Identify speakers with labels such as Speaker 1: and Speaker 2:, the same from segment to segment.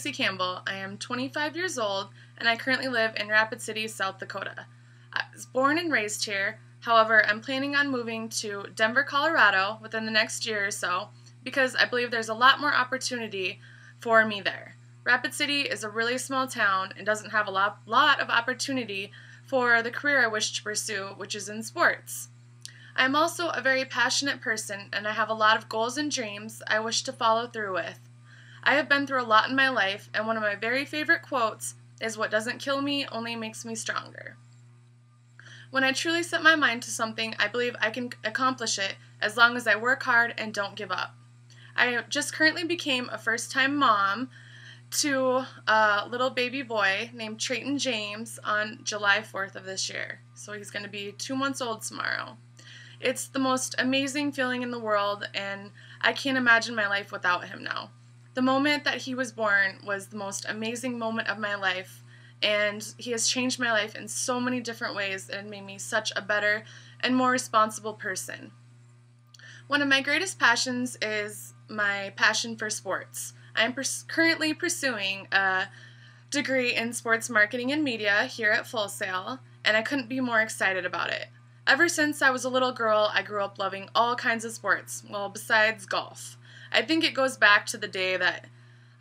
Speaker 1: Kasey Campbell. I am 25 years old and I currently live in Rapid City, South Dakota. I was born and raised here. However, I'm planning on moving to Denver, Colorado within the next year or so because I believe there's a lot more opportunity for me there. Rapid City is a really small town and doesn't have a lot of opportunity for the career I wish to pursue, which is in sports. I'm also a very passionate person and I have a lot of goals and dreams I wish to follow through with. I have been through a lot in my life, and one of my very favorite quotes is, "What doesn't kill me only makes me stronger." When I truly set my mind to something, I believe I can accomplish it as long as I work hard and don't give up. I just currently became a first-time mom to a little baby boy named Trayton James on July 4th of this year. So he's going to be 2 months old tomorrow. It's the most amazing feeling in the world, and I can't imagine my life without him now. The moment that he was born was the most amazing moment of my life, and he has changed my life in so many different ways and made me such a better and more responsible person. One of my greatest passions is my passion for sports. I am currently pursuing a degree in sports marketing and media here at Full Sail, and I couldn't be more excited about it. Ever since I was a little girl, I grew up loving all kinds of sports, well, besides golf. I think it goes back to the day that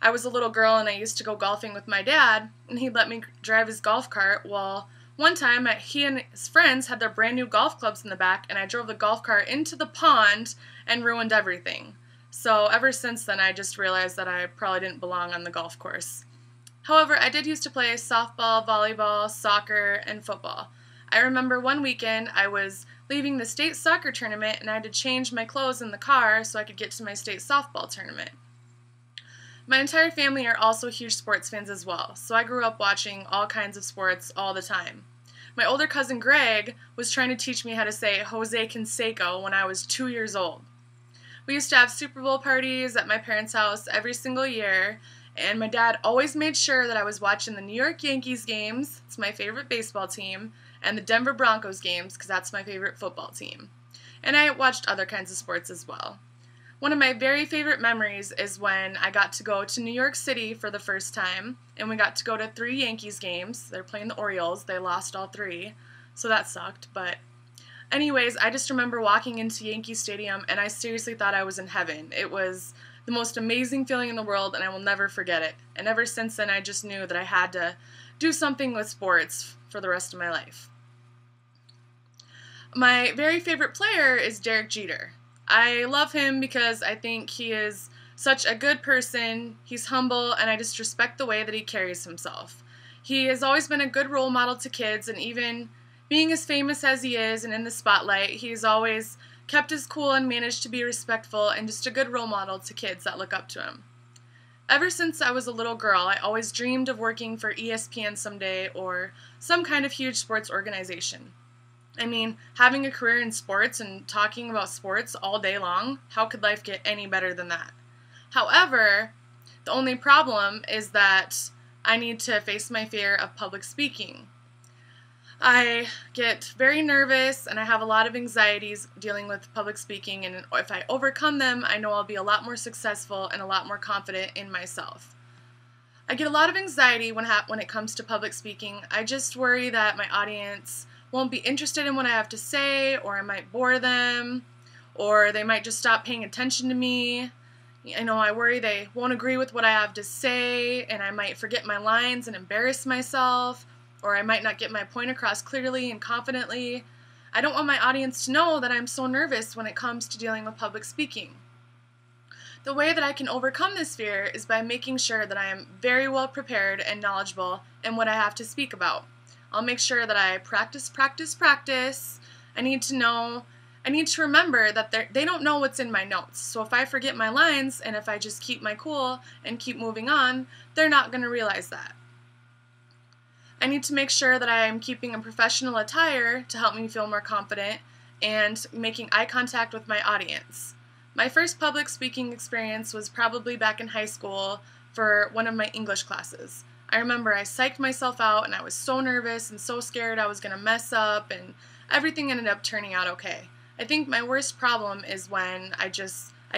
Speaker 1: I was a little girl and I used to go golfing with my dad, and he'd let me drive his golf cart. Well, one time he and his friends had their brand new golf clubs in the back, and I drove the golf cart into the pond and ruined everything. So ever since then, I just realized that I probably didn't belong on the golf course. However, I did used to play softball, volleyball, soccer, and football. I remember one weekend I was leaving the state soccer tournament and I had to change my clothes in the car so I could get to my state softball tournament. My entire family are also huge sports fans as well, so I grew up watching all kinds of sports all the time. My older cousin Greg was trying to teach me how to say Jose Canseco when I was 2 years old. We used to have Super Bowl parties at my parents' house every single year, and my dad always made sure that I was watching the New York Yankees games, it's my favorite baseball team, and the Denver Broncos games, because that's my favorite football team. And I watched other kinds of sports as well. One of my very favorite memories is when I got to go to New York City for the first time, and we got to go to 3 Yankees games. They're playing the Orioles. They lost all 3, so that sucked. But anyways, I just remember walking into Yankee Stadium, and I seriously thought I was in heaven. It was the most amazing feeling in the world, and I will never forget it. And ever since then, I just knew that I had to do something with sports for the rest of my life. My very favorite player is Derek Jeter. I love him because I think he is such a good person, he's humble, and I just respect the way that he carries himself. He has always been a good role model to kids, and even being as famous as he is and in the spotlight, he's always kept his cool and managed to be respectful and just a good role model to kids that look up to him. Ever since I was a little girl, I always dreamed of working for ESPN someday or some kind of huge sports organization. I mean, having a career in sports and talking about sports all day long, how could life get any better than that? However, the only problem is that I need to face my fear of public speaking. I get very nervous and I have a lot of anxieties dealing with public speaking, and if I overcome them, I know I'll be a lot more successful and a lot more confident in myself. I get a lot of anxiety when it comes to public speaking. I just worry that my audience won't be interested in what I have to say, or I might bore them, or they might just stop paying attention to me. I worry they won't agree with what I have to say, and I might forget my lines and embarrass myself, or I might not get my point across clearly and confidently. I don't want my audience to know that I'm so nervous when it comes to dealing with public speaking. The way that I can overcome this fear is by making sure that I am very well prepared and knowledgeable in what I have to speak about. I'll make sure that I practice. I need to remember that they don't know what's in my notes. So if I forget my lines and if I just keep my cool and keep moving on, they're not going to realize that. I need to make sure that I am keeping a professional attire to help me feel more confident and making eye contact with my audience. My first public speaking experience was probably back in high school for one of my English classes. I remember I psyched myself out and I was so nervous and so scared I was going to mess up, and everything ended up turning out okay. I think my worst problem is when I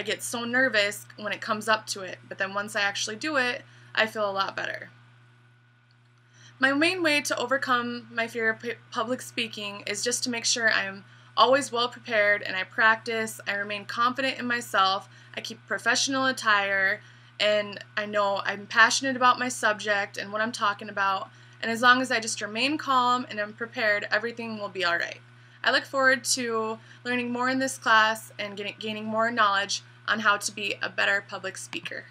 Speaker 1: get so nervous when it comes up to it, but then once I actually do it, I feel a lot better. My main way to overcome my fear of public speaking is just to make sure I am always well prepared and I practice, I remain confident in myself, I keep professional attire, and I know I'm passionate about my subject and what I'm talking about, and as long as I just remain calm and I'm prepared, everything will be alright. I look forward to learning more in this class and gaining more knowledge on how to be a better public speaker.